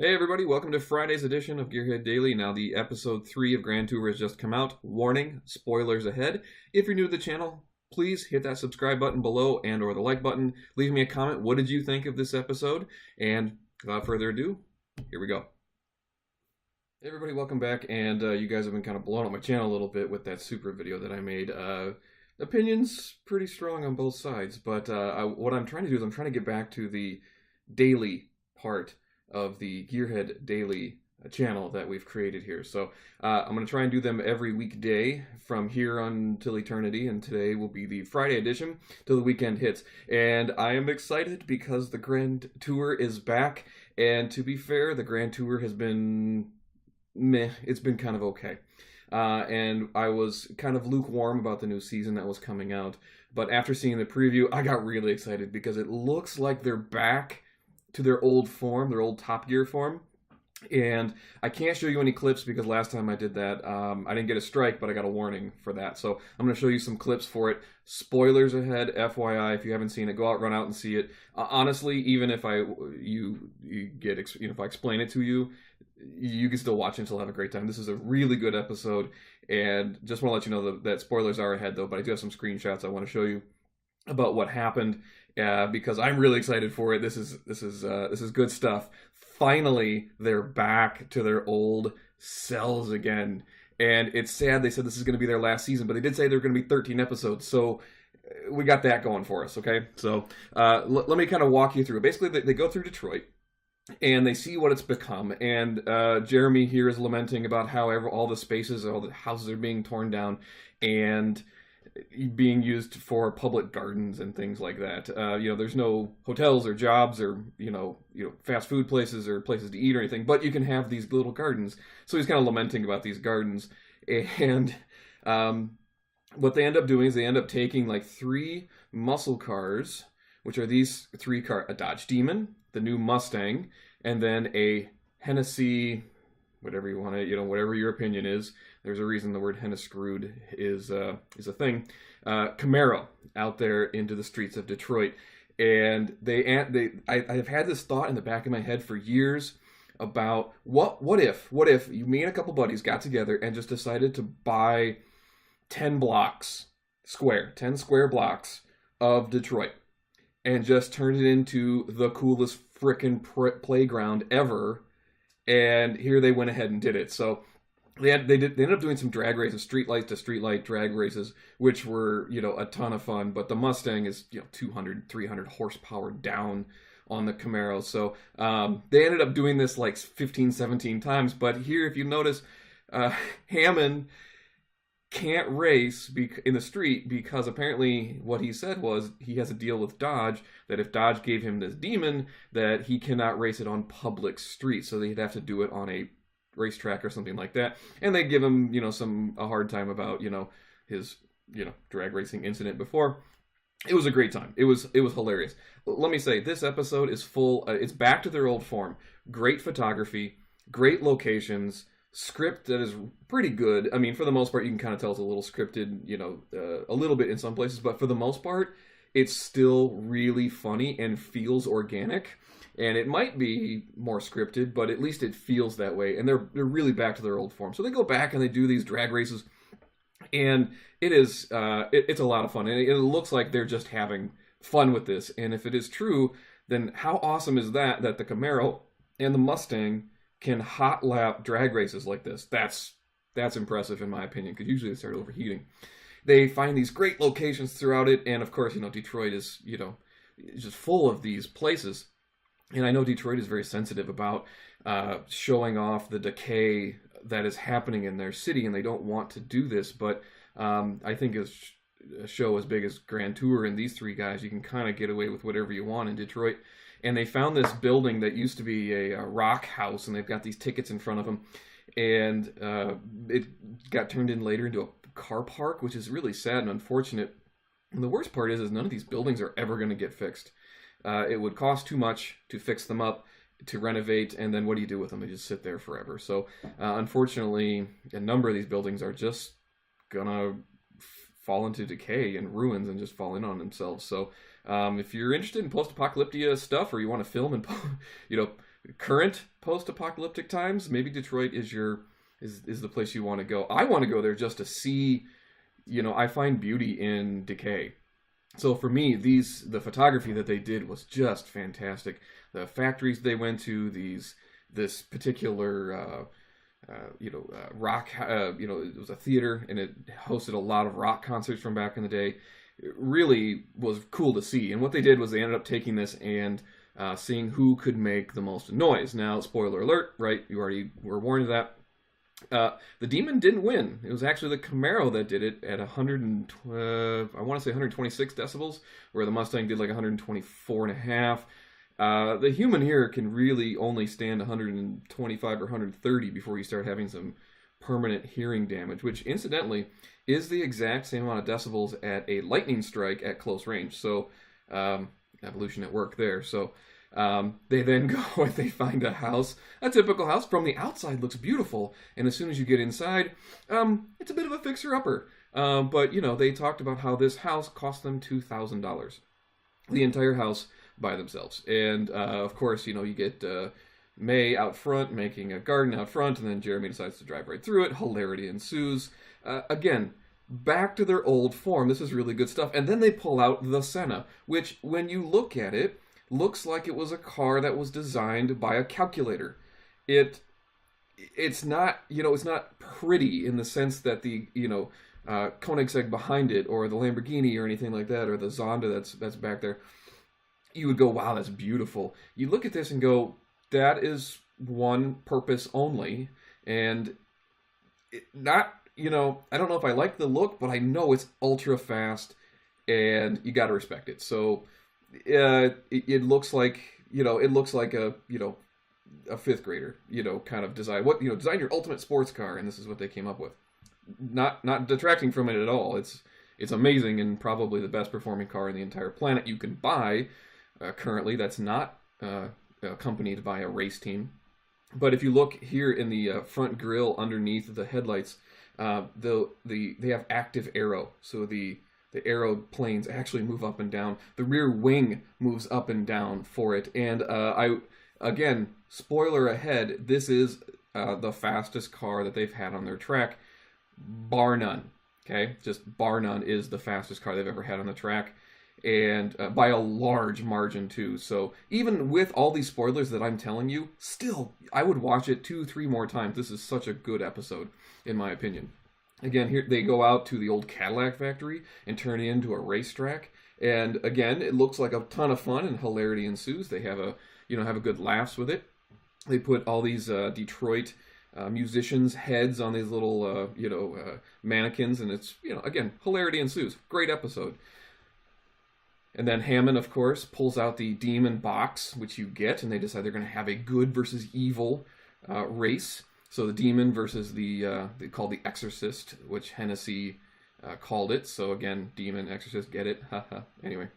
Hey everybody, welcome to Friday's edition of Gearhead Daily. Now the episode 3 of Grand Tour has just come out. Warning, spoilers ahead. If you're new to the channel, please hit that subscribe button below and or the like button. Leave me a comment. What did you think of this episode? And without further ado, here we go. Hey everybody, welcome back. And you guys have been kind of blowing up my channel a little bit with that super video that I made. Opinions pretty strong on both sides, but what I'm trying to do is I'm trying to get back to the daily part of the Gearhead Daily channel that we've created here. So I'm going to try and do them every weekday from here until eternity, and today will be the Friday edition till the weekend hits. And I am excited because the Grand Tour is back, and to be fair, the Grand Tour has been meh. It's been kind of okay. And I was kind of lukewarm about the new season that was coming out. But after seeing the preview, I got really excited because it looks like they're back to their old form, their old Top Gear form. And I can't show you any clips because last time I did that, I didn't get a strike, but I got a warning for that. So I'm going to show you some clips for it. Spoilers ahead, FYI, if you haven't seen it, go out, run out and see it. Honestly, even if if I explain it to you, you can still watch it and still have a great time. This is a really good episode, and just want to let you know that spoilers are ahead though, but I do have some screenshots I want to show you about what happened, because I'm really excited for it. This is good stuff. Finally, they're back to their old selves again, and it's sad they said this is going to be their last season, but they did say they're going to be 13 episodes, so we got that going for us. Okay, so let me kind of walk you through. Basically, they go through Detroit, and they see what it's become. And Jeremy here is lamenting about how all the spaces, all the houses are being torn down and being used for public gardens and things like that. There's no hotels or jobs or fast food places or places to eat or anything, but you can have these little gardens. So he's kind of lamenting about these gardens. And what they end up doing is they end up taking like 3 muscle cars, which are these 3 cars: a Dodge Demon, the new Mustang, and then a Hennessy, whatever you want to, whatever your opinion is. There's a reason the word Hennesscrewed is a thing. Camaro out there into the streets of Detroit, and I've had this thought in the back of my head for years about what if me and a couple buddies got together and just decided to buy 10 square blocks of Detroit and just turned it into the coolest frickin' playground ever. And here they went ahead and did it. So they ended up doing some drag races, streetlight to streetlight drag races, which were, a ton of fun. But the Mustang is, 200, 300 horsepower down on the Camaro. So they ended up doing this like 15, 17 times. But here, if you notice, Hammond can't race in the street because apparently what he said was he has a deal with Dodge that if Dodge gave him this Demon, that he cannot race it on public streets, so they'd have to do it on a racetrack or something like that. And they give him a hard time about his drag racing incident before. It was a great time. It was hilarious. Let me say, this episode is full. It's back to their old form. Great photography, great locations, script that is pretty good. I mean, for the most part, you can kind of tell it's a little scripted, a little bit in some places, but for the most part, it's still really funny and feels organic. And it might be more scripted, but at least it feels that way. And they're really back to their old form. So they go back and they do these drag races, and it's a lot of fun. And it looks like they're just having fun with this. And if it is true, then how awesome is that the Camaro and the Mustang can hot lap drag races like this? That's impressive in my opinion, because usually they start overheating. They find these great locations throughout it, and of course, Detroit is, just full of these places. And I know Detroit is very sensitive about showing off the decay that is happening in their city, and they don't want to do this, but I think as a show as big as Grand Tour and these 3 guys, you can kind of get away with whatever you want in Detroit. And they found this building that used to be a rock house, and they've got these tickets in front of them. And it got turned in later into a car park, which is really sad and unfortunate. And the worst part is none of these buildings are ever going to get fixed. It would cost too much to fix them up, to renovate, and then what do you do with them? They just sit there forever. So unfortunately, a number of these buildings are just going to fall into decay and ruins and just fall in on themselves. So if you're interested in post-apocalyptic stuff, or you want to film and current post-apocalyptic times, maybe Detroit is is the place you want to go. I want to go there just to see, I find beauty in decay. So for me, the photography that they did was just fantastic. The factories they went to, this particular rock, it was a theater and it hosted a lot of rock concerts from back in the day. It really was cool to see. And what they did was they ended up taking this and seeing who could make the most noise. Now, spoiler alert, right? You already were warned of that. The Demon didn't win. It was actually the Camaro that did it at 126 decibels, where the Mustang did like 124 and a half. The human ear can really only stand 125 or 130 before you start having some permanent hearing damage, which incidentally is the exact same amount of decibels at a lightning strike at close range. So, evolution at work there. So, they then go and they find a house, a typical house. From the outside looks beautiful, and as soon as you get inside, it's a bit of a fixer-upper. But, they talked about how this house cost them $2,000. The entire house by themselves. And, of course, you get May out front making a garden out front, and then Jeremy decides to drive right through it. Hilarity ensues. Again, back to their old form. This is really good stuff. And then they pull out the Sena, which, when you look at it, looks like it was a car that was designed by a calculator. It's not, it's not pretty in the sense that the, Koenigsegg behind it, or the Lamborghini or anything like that, or the Zonda that's back there. You would go, wow, that's beautiful. You look at this and go, that is one purpose only. And I don't know if I like the look, but I know it's ultra fast, and you got to respect it. So it looks like, a fifth grader, kind of design. Design your ultimate sports car, and this is what they came up with. Not detracting from it at all. It's amazing, and probably the best performing car in the entire planet you can buy currently. That's not accompanied by a race team. But if you look here in the front grille underneath the headlights, they have active aero. So the aeroplanes actually move up and down. The rear wing moves up and down for it. And again, spoiler ahead, this is the fastest car that they've had on their track, bar none. Okay, just bar none is the fastest car they've ever had on the track, and by a large margin too. So even with all these spoilers that I'm telling you, still, I would watch it 2-3 more times. This is such a good episode, in my opinion. Again, here they go out to the old Cadillac factory and turn it into a racetrack. And again, it looks like a ton of fun, and hilarity ensues. They have a good laughs with it. They put all these Detroit musicians' heads on these little mannequins, and it's again, hilarity ensues. Great episode. And then Hammond, of course, pulls out the demon box, which you get, and they decide they're going to have a good versus evil race. So the demon versus they called the Exorcist, which Hennessy called it. So again, demon, exorcist, get it? Anyway,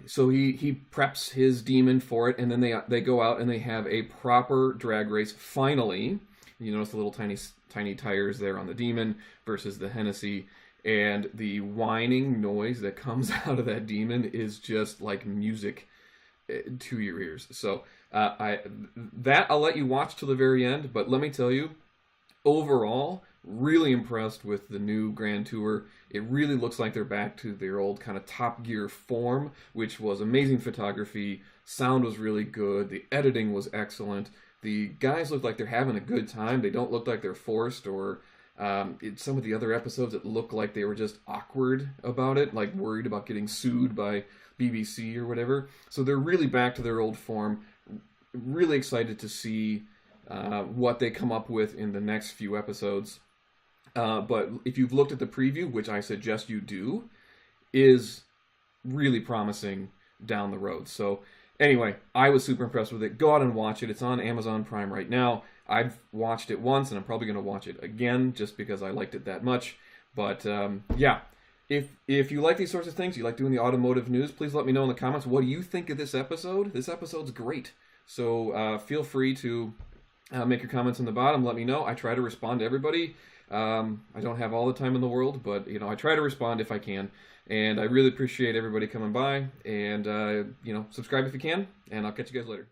so he preps his demon for it, and then they go out and they have a proper drag race. Finally, you notice the little tiny tires there on the demon versus the Hennessy, and the whining noise that comes out of that demon is just like music to your ears. So I'll let you watch till the very end, but let me tell you, overall, really impressed with the new Grand Tour. It really looks like they're back to their old kind of Top Gear form, which was amazing photography. Sound was really good. The editing was excellent. The guys look like they're having a good time. They don't look like they're forced, or in some of the other episodes, it looked like they were just awkward about it, like worried about getting sued by BBC or whatever. So they're really back to their old form. Really excited to see what they come up with in the next few episodes. But if you've looked at the preview, which I suggest you do, is really promising down the road. So anyway, I was super impressed with it. Go out and watch it. It's on Amazon Prime right now. I've watched it once, and I'm probably going to watch it again just because I liked it that much. But yeah, if you like these sorts of things, you like doing the automotive news, please let me know in the comments. What do you think of this episode? This episode's great. So feel free to make your comments on the bottom. Let me know. I try to respond to everybody. I don't have all the time in the world, but I try to respond if I can. And I really appreciate everybody coming by. And subscribe if you can. And I'll catch you guys later.